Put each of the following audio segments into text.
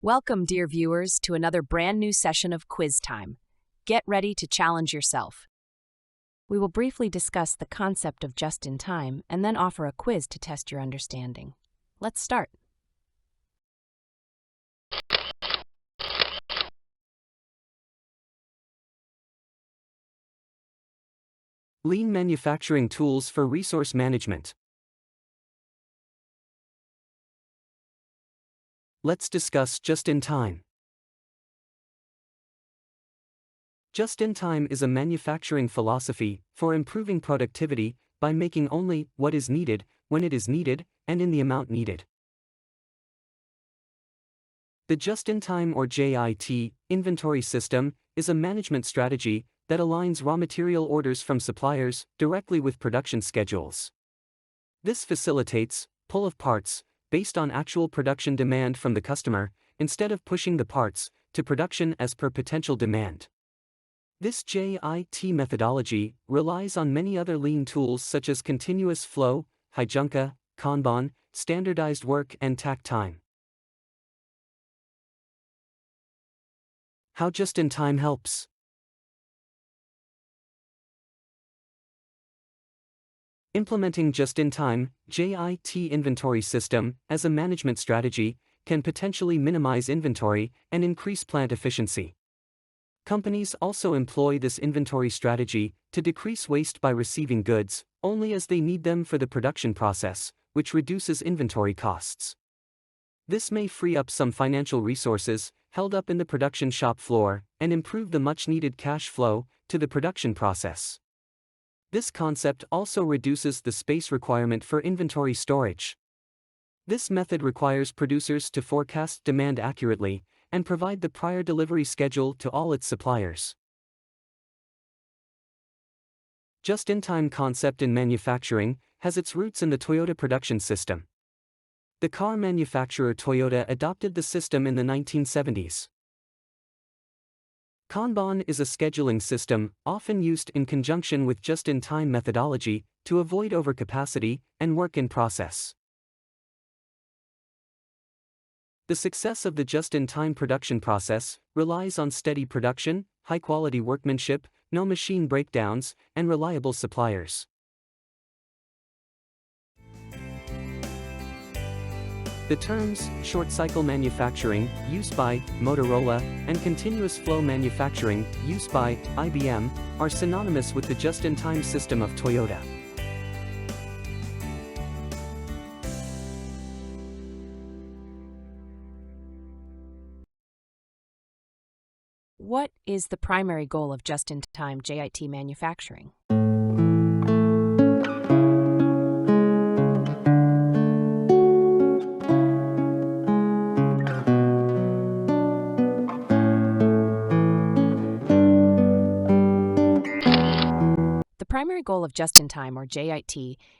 Welcome, dear viewers, to another brand new session of Quiz Time. Get ready to challenge yourself. We will briefly discuss the concept of just-in-time and then offer a quiz to test your understanding. Let's start. Lean manufacturing tools for resource management. Let's discuss just-in-time. Just-in-time is a manufacturing philosophy for improving productivity by making only what is needed, when it is needed, and in the amount needed. The just-in-time or JIT inventory system is a management strategy that aligns raw material orders from suppliers directly with production schedules. This facilitates pull of parts based on actual production demand from the customer, instead of pushing the parts to production as per potential demand. This JIT methodology relies on many other lean tools such as continuous flow, Hijunka, Kanban, standardized work, and takt time. How just-in-time helps. Implementing just-in-time JIT inventory system as a management strategy can potentially minimize inventory and increase plant efficiency. Companies also employ this inventory strategy to decrease waste by receiving goods only as they need them for the production process, which reduces inventory costs. This may free up some financial resources held up in the production shop floor and improve the much-needed cash flow to the production process. This concept also reduces the space requirement for inventory storage. This method requires producers to forecast demand accurately and provide the prior delivery schedule to all its suppliers. Just-in-time concept in manufacturing has its roots in the Toyota production system. The car manufacturer Toyota adopted the system in the 1970s. Kanban is a scheduling system often used in conjunction with just-in-time methodology to avoid overcapacity and work in process. The success of the just-in-time production process relies on steady production, high-quality workmanship, no machine breakdowns, and reliable suppliers. The terms short-cycle manufacturing, used by Motorola, and continuous flow manufacturing, used by IBM, are synonymous with the just-in-time system of Toyota. What is the primary goal of just-in-time JIT manufacturing? The primary goal of just-in-time or JIT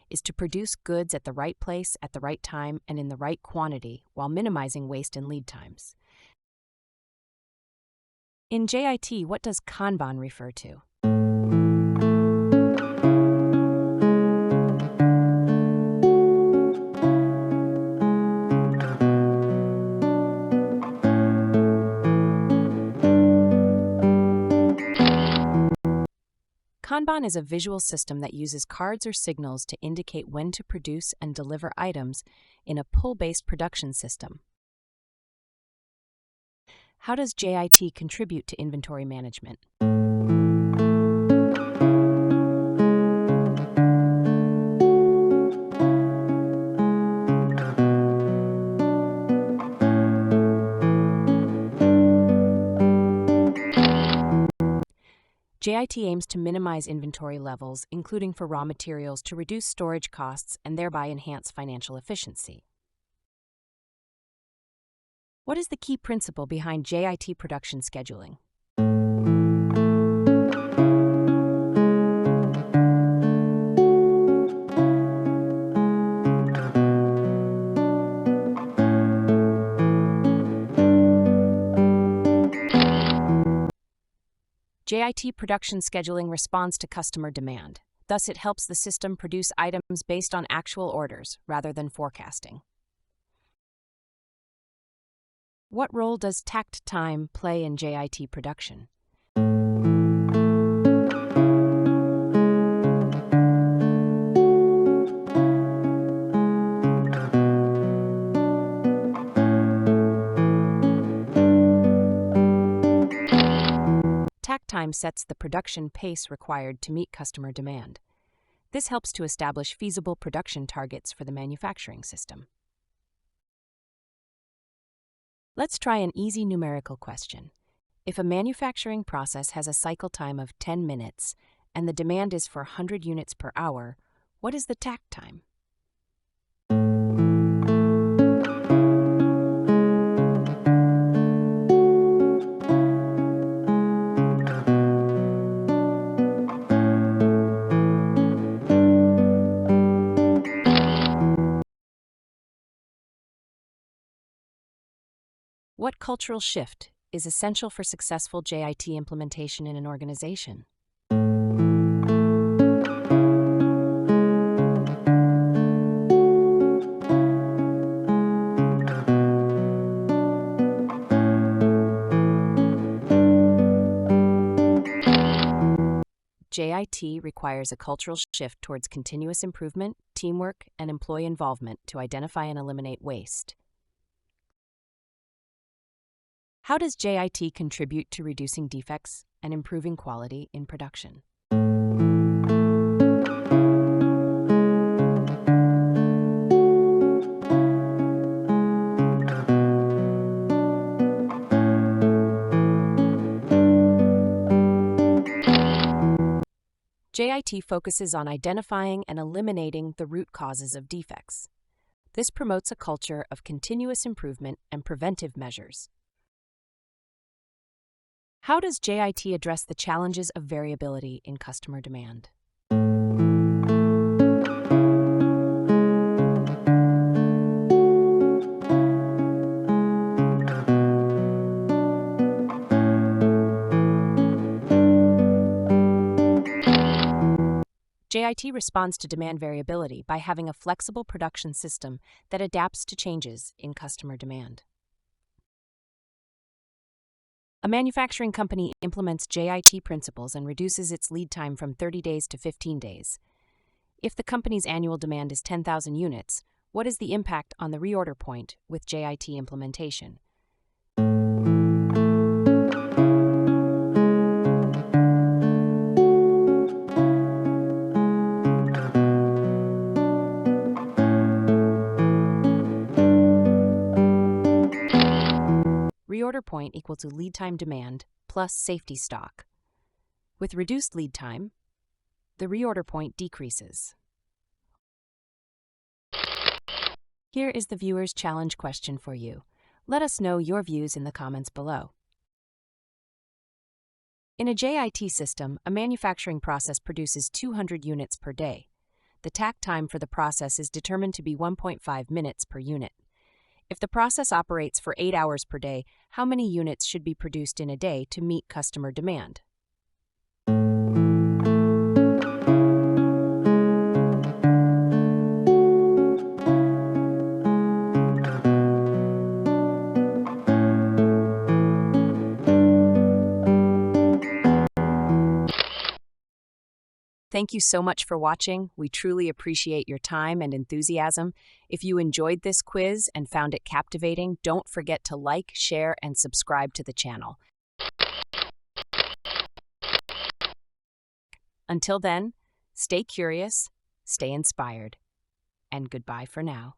is to produce goods at the right place at the right time and in the right quantity while minimizing waste and lead times. In JIT, what does Kanban refer to? Kanban is a visual system that uses cards or signals to indicate when to produce and deliver items in a pull-based production system. How does JIT contribute to inventory management? JIT aims to minimize inventory levels, including for raw materials, to reduce storage costs and thereby enhance financial efficiency. What is the key principle behind JIT production scheduling? JIT production scheduling responds to customer demand. Thus, it helps the system produce items based on actual orders rather than forecasting. What role does takt time play in JIT production? Takt time sets the production pace required to meet customer demand. This helps to establish feasible production targets for the manufacturing system. Let's try an easy numerical question. If a manufacturing process has a cycle time of 10 minutes and the demand is for 100 units per hour, what is the takt time? What cultural shift is essential for successful JIT implementation in an organization? JIT requires a cultural shift towards continuous improvement, teamwork, and employee involvement to identify and eliminate waste. How does JIT contribute to reducing defects and improving quality in production? JIT focuses on identifying and eliminating the root causes of defects. This promotes a culture of continuous improvement and preventive measures. How does JIT address the challenges of variability in customer demand? JIT responds to demand variability by having a flexible production system that adapts to changes in customer demand. A manufacturing company implements JIT principles and reduces its lead time from 30 days to 15 days. If the company's annual demand is 10,000 units, what is the impact on the reorder point with JIT implementation? Reorder point equal to lead time demand plus safety stock. With reduced lead time, the reorder point decreases. Here is the viewer's challenge question for you. Let us know your views in the comments below. In a JIT system, a manufacturing process produces 200 units per day. The takt time for the process is determined to be 1.5 minutes per unit. If the process operates for 8 hours per day, how many units should be produced in a day to meet customer demand? Thank you so much for watching. We truly appreciate your time and enthusiasm. If you enjoyed this quiz and found it captivating, don't forget to like, share, and subscribe to the channel. Until then, stay curious, stay inspired, and goodbye for now.